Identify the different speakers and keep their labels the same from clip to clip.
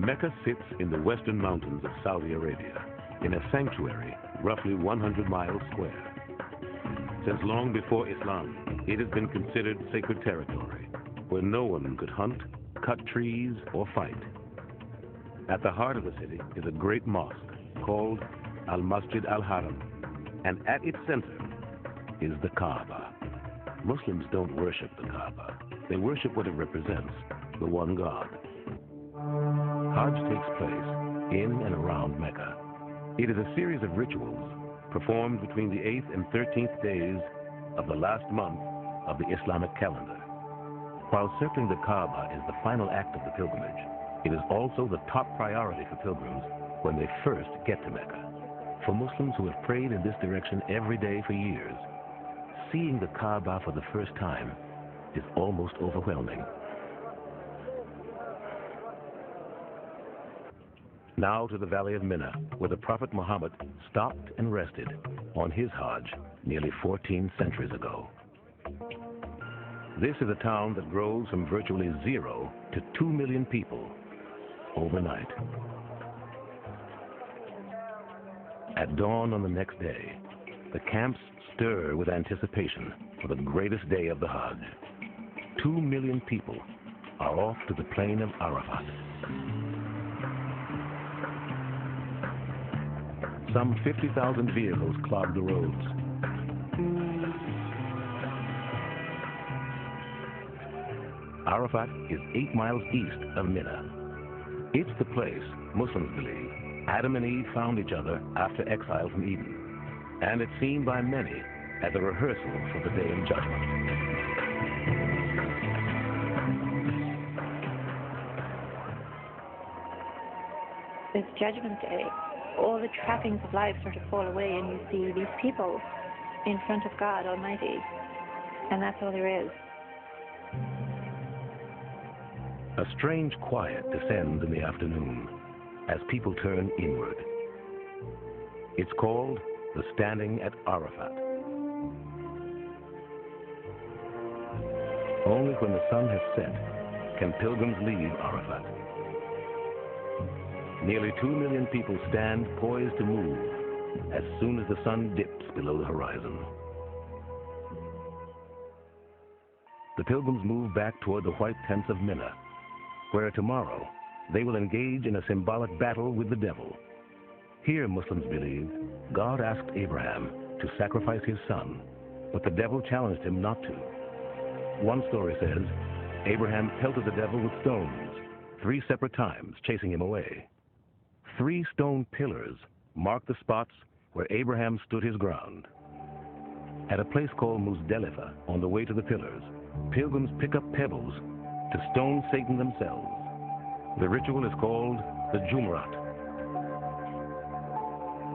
Speaker 1: Mecca sits in the western mountains of Saudi Arabia, in a sanctuary roughly 100 miles square. Since long before Islam, it has been considered sacred territory, where no one could hunt, cut trees, or fight. At the heart of the city is a great mosque called Al-Masjid Al-Haram, and at its center is the Kaaba. Muslims don't worship the Kaaba. They worship what it represents, the one God. Hajj takes place in and around Mecca. It is a series of rituals performed between the 8th and 13th days of the last month of the Islamic calendar. While circling the Kaaba is the final act of the pilgrimage, it is also the top priority for pilgrims when they first get to Mecca. For Muslims who have prayed in this direction every day for years, seeing the Kaaba for the first time is almost overwhelming. Now to the Valley of Mina, where the Prophet Muhammad stopped and rested on his Hajj nearly 14 centuries ago. This is a town that grows from virtually 0 to 2 million people overnight. At dawn on the next day, the camps stir with anticipation for the greatest day of the Hajj. 2 million people are off to the plain of Arafat. Some 50,000 vehicles clog the roads. Arafat is 8 miles east of Mina. It's the place, Muslims believe, Adam and Eve found each other after exile from Eden. And it's seen by many as a rehearsal for the Day of Judgment.
Speaker 2: It's Judgment Day. All the trappings of life sort of fall away and you see these people in front of God Almighty. And that's all there is.
Speaker 1: A strange quiet descends in the afternoon as people turn inward. It's called the Standing at Arafat. Only when the sun has set can pilgrims leave Arafat. Nearly 2 million people stand poised to move as soon as the sun dips below the horizon. The pilgrims move back toward the white tents of Mina, where tomorrow they will engage in a symbolic battle with the devil. Here, Muslims believe, God asked Abraham to sacrifice his son, but the devil challenged him not to. One story says, Abraham pelted the devil with stones 3 separate times, chasing him away. 3 stone pillars mark the spots where Abraham stood his ground. At a place called Muzdalifah, on the way to the pillars, pilgrims pick up pebbles to stone Satan themselves. The ritual is called the Jumrat.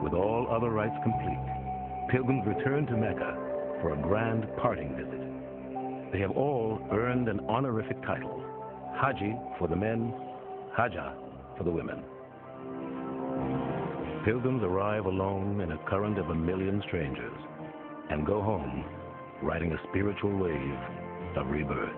Speaker 1: With all other rites complete, pilgrims return to Mecca for a grand parting visit. They have all earned an honorific title, Haji for the men, Hajjah for the women. Pilgrims arrive alone in a current of 1 million strangers and go home riding a spiritual wave of rebirth.